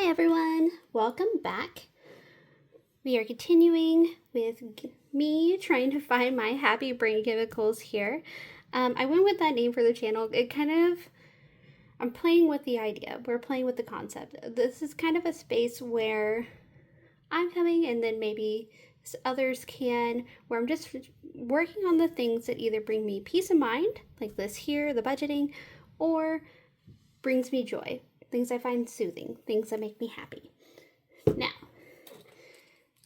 Hi everyone, welcome back. We are continuing with me trying to find my happy brain chemicals here. I went with that name for the channel. I'm playing with the idea. We're playing with the concept. This is kind of a space where I'm coming and then maybe others can, where I'm just working on the things that either bring me peace of mind, like this here, the budgeting, or brings me joy. Things I find soothing, things that make me happy. Now,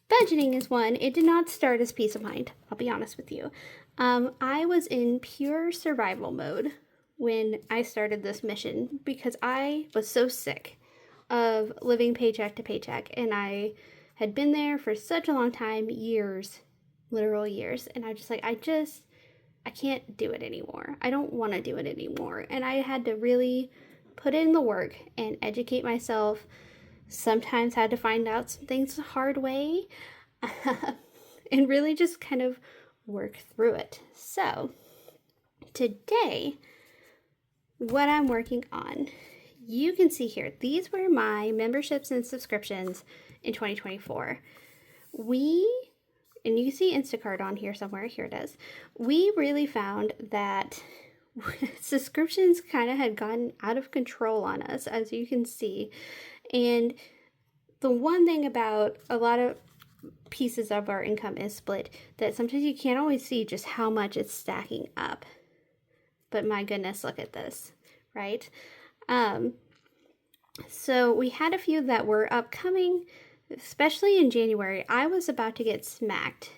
budgeting is one. It did not start as peace of mind, I'll be honest with you. I was in pure survival mode when I started this mission because I was so sick of living paycheck to paycheck, and I had been there for such a long time, years, literal years, and I just like, I can't do it anymore. I don't want to do it anymore, and I had to really put in the work and educate myself. Sometimes had to find out some things the hard way and really just kind of work through it. So today, what I'm working on, you can see here, these were my memberships and subscriptions in 2024. And you can see Instacart on here somewhere, here it is. We really found that subscriptions kind of had gotten out of control on us, as you can see. And the one thing about a lot of pieces of our income is split, that sometimes you can't always see just how much it's stacking up. But my goodness, look at this, right? So we had a few that were upcoming, especially in January. I was about to get smacked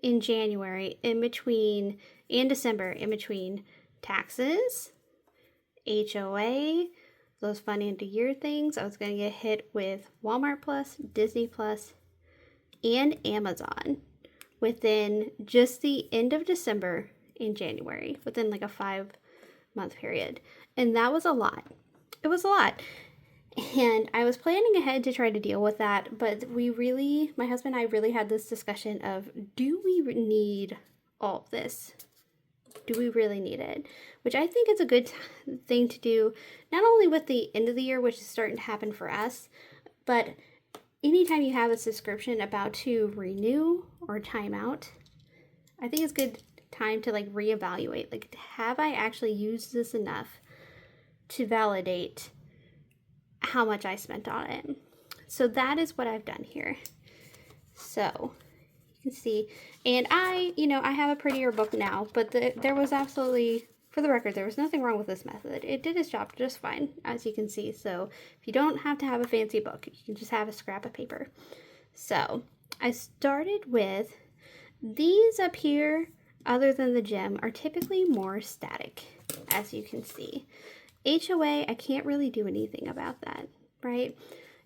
in January and December, in between taxes, HOA, those fun end of year things. I was going to get hit with Walmart Plus, Disney Plus, and Amazon within just the end of December in January, within like a 5-month period. And that was a lot. It was a lot. And I was planning ahead to try to deal with that, but my husband and I really had this discussion of, do we need all of this? Do we really need it? Which I think is a good thing to do, not only with the end of the year, which is starting to happen for us, but anytime you have a subscription about to renew or time out, I think it's a good time to like reevaluate. Like, have I actually used this enough to validate how much I spent on it? So that is what I've done here. So you can see, and I have a prettier book now, but there was absolutely, for the record, there was nothing wrong with this method. It did its job just fine, as you can see. So if you don't have to have a fancy book, you can just have a scrap of paper. So I started with these up here, other than the gym, are typically more static, as you can see. HOA, I can't really do anything about that, right?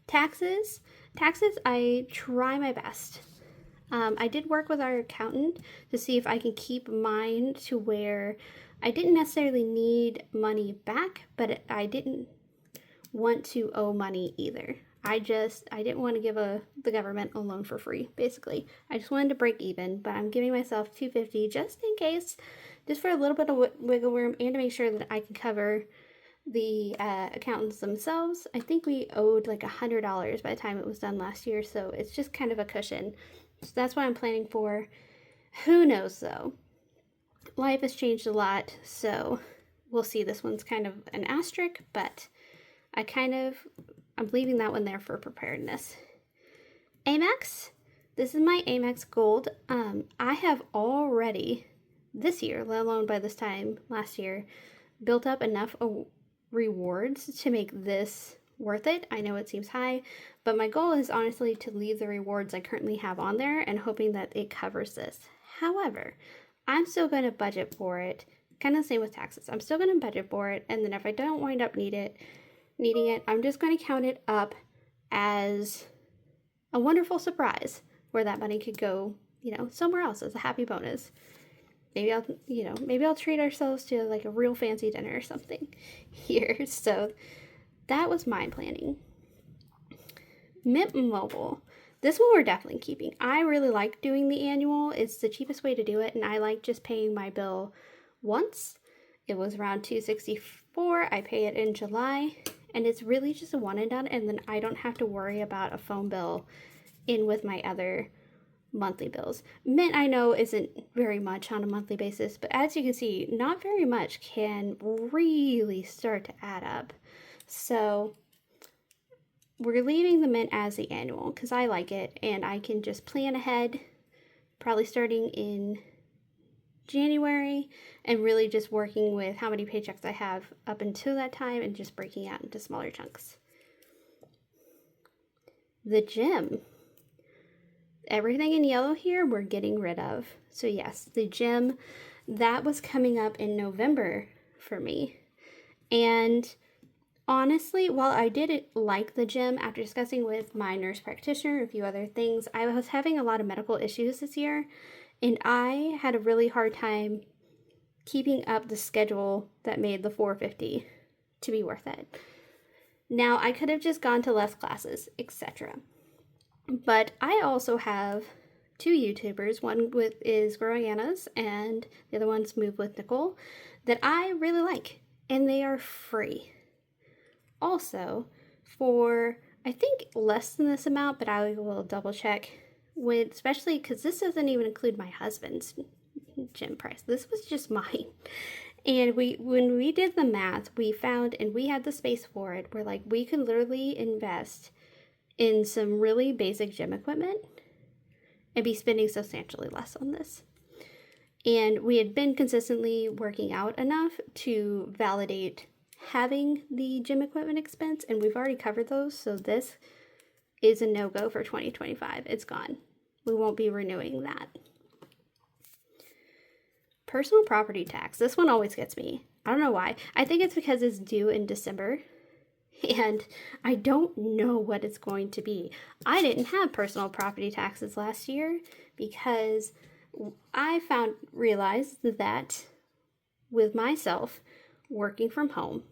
Taxes, I try my best. I did work with our accountant to see if I can keep mine to where I didn't necessarily need money back, but I didn't want to owe money either. I didn't want to give the government a loan for free, basically. I just wanted to break even, but I'm giving myself $250 just in case, just for a little bit of wiggle room, and to make sure that I can cover the accountants themselves. I think we owed like $100 by the time it was done last year, so it's just kind of a cushion. So that's what I'm planning for. Who knows though? Life has changed a lot, so we'll see. This one's kind of an asterisk, but I'm leaving that one there for preparedness. Amex. This is my Amex Gold. I have already this year, let alone by this time last year, built up enough rewards to make this worth it. I know it seems high, but my goal is honestly to leave the rewards I currently have on there and hoping that it covers this. However, I'm still going to budget for it. Kind of the same with taxes. I'm still going to budget for it, and then if I don't wind up needing it, I'm just going to count it up as a wonderful surprise where that money could go, somewhere else as a happy bonus. Maybe I'll treat ourselves to like a real fancy dinner or something here. So that was my planning. Mint Mobile. This one we're definitely keeping. I really like doing the annual. It's the cheapest way to do it, and I like just paying my bill once. It was around $264. I pay it in July, and it's really just a one and done, and then I don't have to worry about a phone bill in with my other monthly bills. Mint, I know, isn't very much on a monthly basis, but as you can see, not very much can really start to add up. So we're leaving the Mint as the annual because I like it, and I can just plan ahead, probably starting in January, and really just working with how many paychecks I have up until that time and just breaking out into smaller chunks. The gym. Everything in yellow here we're getting rid of. So yes, the gym, that was coming up in November for me. And honestly, while I did like the gym, after discussing with my nurse practitioner a few other things, I was having a lot of medical issues this year, and I had a really hard time keeping up the schedule that made the $450 to be worth it. Now, I could have just gone to less classes, etc. But I also have two YouTubers. One is Growing Anna's, and the other one's Move with Nicole, that I really like, and they are free. Also, for I think less than this amount, but I will double check, with especially because this doesn't even include my husband's gym price. This was just mine. And when we did the math, we found, and we had the space for it, where like we could literally invest in some really basic gym equipment and be spending substantially less on this. And we had been consistently working out enough to validate having the gym equipment expense, and we've already covered those, so this is a no-go for 2025. It's gone. We won't be renewing that. Personal property tax. This one always gets me. I don't know why. I think it's because it's due in December, and I don't know what it's going to be. I didn't have personal property taxes last year because I realized that with myself working from home,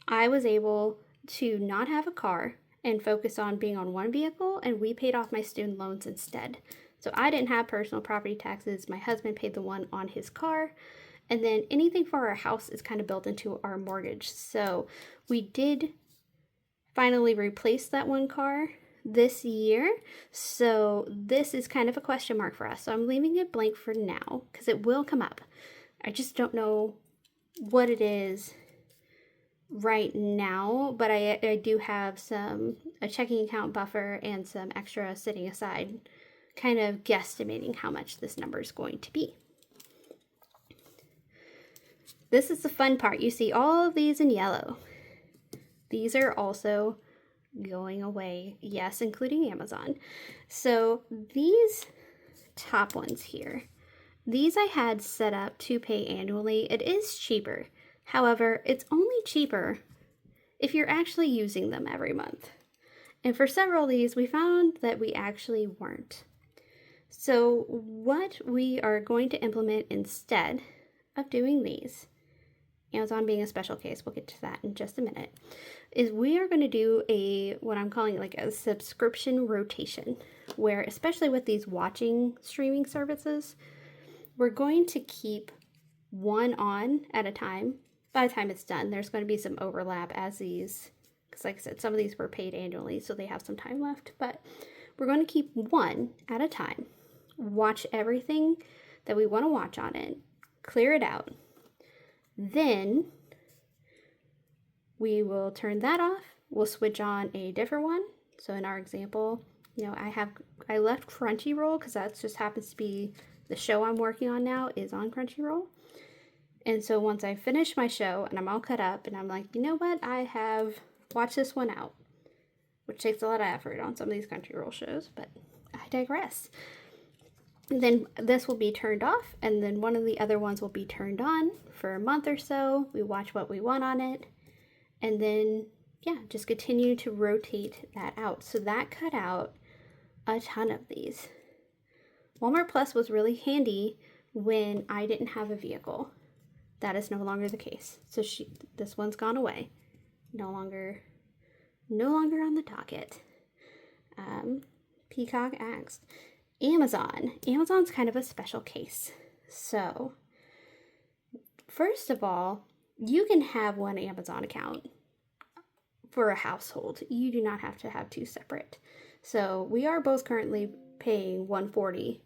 I was able to not have a car and focus on being on one vehicle, and we paid off my student loans instead. So I didn't have personal property taxes. My husband paid the one on his car, and then anything for our house is kind of built into our mortgage. So we did finally replace that one car this year. So this is kind of a question mark for us. So I'm leaving it blank for now because it will come up. I just don't know what it is right now, but I do have a checking account buffer and some extra sitting aside, kind of guesstimating how much this number is going to be. This is the fun part. You see all of these in yellow. These are also going away, yes, including Amazon. So these top ones here, these I had set up to pay annually. It is cheaper. However, it's only cheaper if you're actually using them every month. And for several of these, we found that we actually weren't. So what we are going to implement instead of doing these, Amazon being a special case, we'll get to that in just a minute, is we are going to do what I'm calling like a subscription rotation, where especially with these watching streaming services, we're going to keep one on at a time. By the time it's done, there's going to be some overlap as these, because like I said, some of these were paid annually, so they have some time left, but we're going to keep one at a time, watch everything that we want to watch on it, clear it out. Then we will turn that off. We'll switch on a different one. So in our example, I left Crunchyroll because that just happens to be the show I'm working on now is on Crunchyroll. And so once I finish my show and I'm all cut up and I'm like, you know what, I have watched this one out, which takes a lot of effort on some of these Crunchyroll shows, but I digress. And then this will be turned off, and then one of the other ones will be turned on for a month or so. We watch what we want on it, and then, just continue to rotate that out. So that cut out a ton of these. Walmart Plus was really handy when I didn't have a vehicle. That is no longer the case. So this one's gone away. No longer on the docket. Peacock asked. Amazon's kind of a special case. So, first of all, you can have one Amazon account. for a household. You do not have to have two separate. So we are both currently paying $140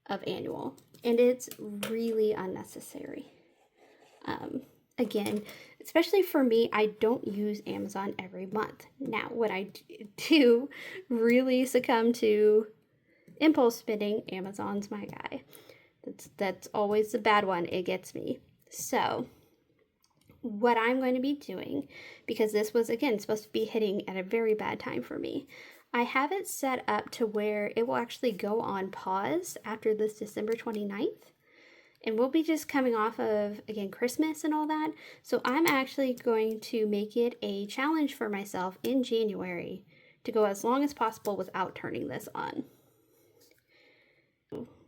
of annual, and it's really unnecessary. Again, especially for me, I don't use Amazon every month. Now, when I do really succumb to impulse spending, Amazon's my guy. That's always the bad one. It gets me. So what I'm going to be doing, because this was, again, supposed to be hitting at a very bad time for me, I have it set up to where it will actually go on pause after this December 29th. And we'll be just coming off of, again, Christmas and all that. So I'm actually going to make it a challenge for myself in January to go as long as possible without turning this on.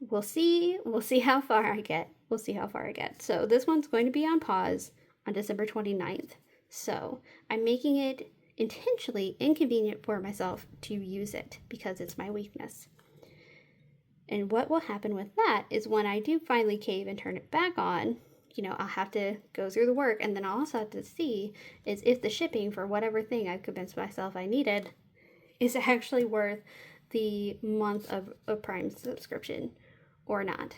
We'll see how far I get. So this one's going to be on pause on December 29th. So I'm making it intentionally inconvenient for myself to use it because it's my weakness. And what will happen with that is when I do finally cave and turn it back on, I'll have to go through the work, and then I'll also have to see is if the shipping for whatever thing I convinced myself I needed is actually worth the month of a Prime subscription or not.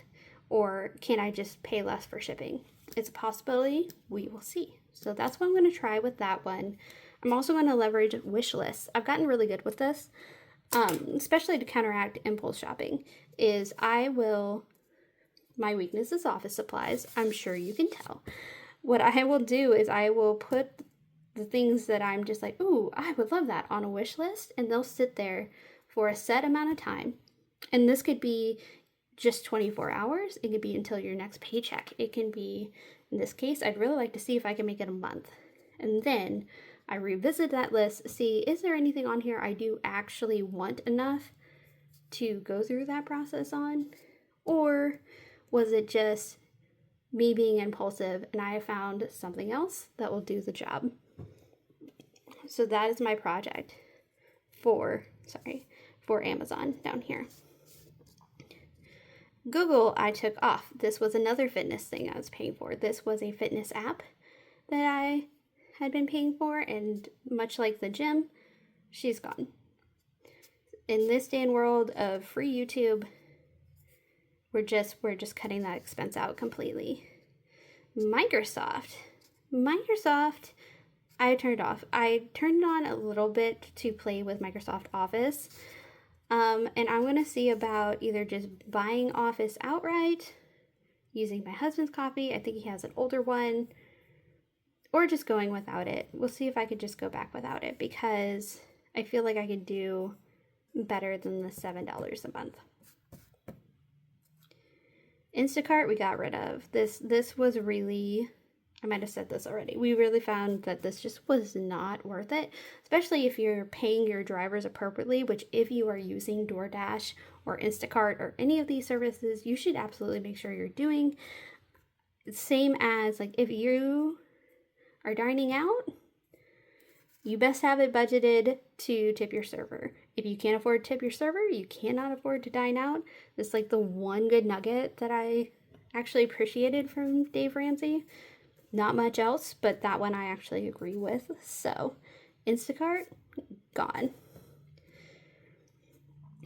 Or can I just pay less for shipping? It's a possibility. We will see. So that's what I'm going to try with that one. I'm also going to leverage wish lists. I've gotten really good with this, especially to counteract impulse shopping, is my weakness is office supplies. I'm sure you can tell. What I will do is I will put the things that I'm just like, ooh, I would love that on a wish list, and they'll sit there for a set amount of time. And this could be just 24 hours. It could be until your next paycheck. It can be, in this case, I'd really like to see if I can make it a month. And then I revisit that list, see, is there anything on here I do actually want enough to go through that process on? Or was it just me being impulsive and I found something else that will do the job? So that is my project for Amazon down here. Google, I took off. This was another fitness thing I was paying for. This was a fitness app that I had been paying for, and much like the gym, she's gone. In this day and world of free YouTube, we're just cutting that expense out completely. Microsoft, I turned off. I turned on a little bit to play with Microsoft Office. And I'm going to see about either just buying Office outright, using my husband's copy. I think he has an older one, or just going without it. We'll see if I could just go back without it, because I feel like I could do better than the $7 a month. Instacart we got rid of. This was really, I might have said this already, we really found that this just was not worth it, especially if you're paying your drivers appropriately, which if you are using DoorDash or Instacart or any of these services, you should absolutely make sure you're doing. Same as, like, if you are dining out, you best have it budgeted to tip your server. If you can't afford to tip your server, you cannot afford to dine out. It's like the one good nugget that I actually appreciated from Dave Ramsey. Not much else, but that one I actually agree with. So, Instacart, gone.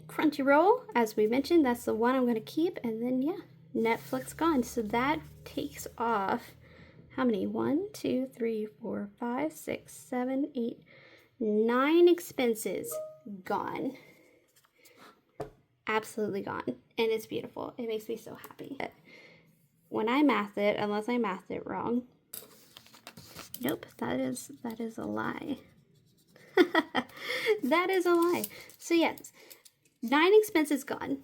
Crunchyroll, as we mentioned, that's the one I'm going to keep. And then, yeah, Netflix gone. So that takes off, how many? 1, 2, 3, 4, 5, 6, 7, 8, 9 expenses gone. Absolutely gone. And it's beautiful. It makes me so happy. When I math it, unless I mathed it wrong. Nope, that is a lie. That is a lie. So yes, 9 expenses gone.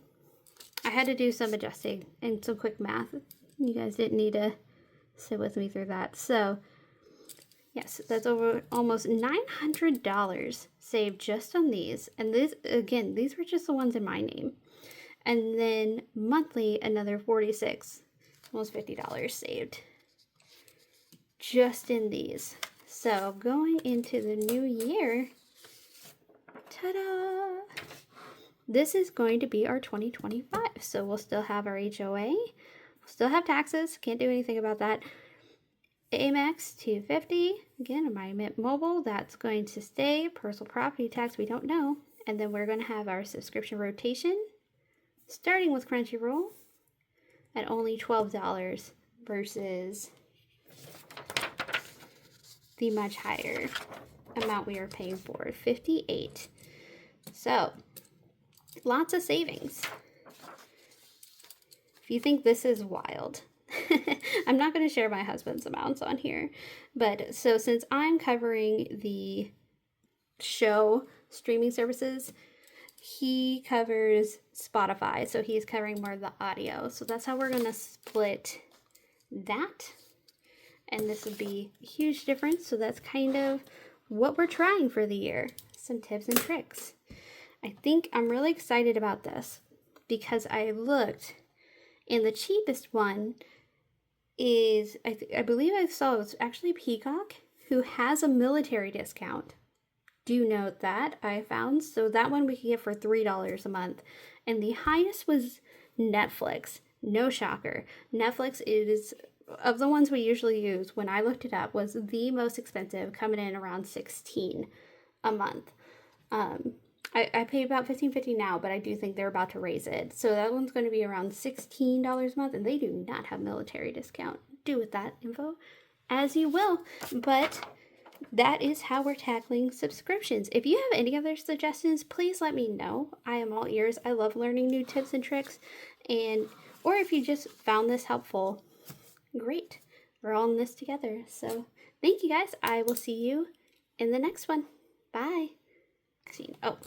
I had to do some adjusting and some quick math. You guys didn't need to sit with me through that. So yes, that's over almost $900 saved just on these. And this, again, these were just the ones in my name. And then monthly, another $46, almost $50 saved just in these. So going into the new year, ta-da! This is going to be our 2025. So we'll still have our HOA, we'll still have taxes, can't do anything about that. Amex 250. Again, my Mint Mobile, that's going to stay. Personal property tax, we don't know. And then we're going to have our subscription rotation, starting with Crunchyroll at only $12 versus the much higher amount we are paying for, $58. So, lots of savings. If you think this is wild, I'm not going to share my husband's amounts on here, but so since I'm covering the show streaming services, he covers Spotify, so he's covering more of the audio. So that's how we're going to split that. And this would be a huge difference. So that's kind of what we're trying for the year. Some tips and tricks. I think I'm really excited about this because I looked, and the cheapest one is, I believe I saw it was actually Peacock, who has a military discount. Do note that I found. So that one we can get for $3 a month. And the highest was Netflix. No shocker. Netflix is, of the ones we usually use, when I looked it up, was the most expensive, coming in around $16 a month. I pay about $15.50 now, but I do think they're about to raise it. So that one's going to be around $16 a month, and they do not have military discount. Do with that info as you will. But that is how we're tackling subscriptions. If you have any other suggestions, please let me know. I am all ears. I love learning new tips and tricks. Or if you just found this helpful, great. We're all in this together. So thank you guys. I will see you in the next one. Bye. Oh.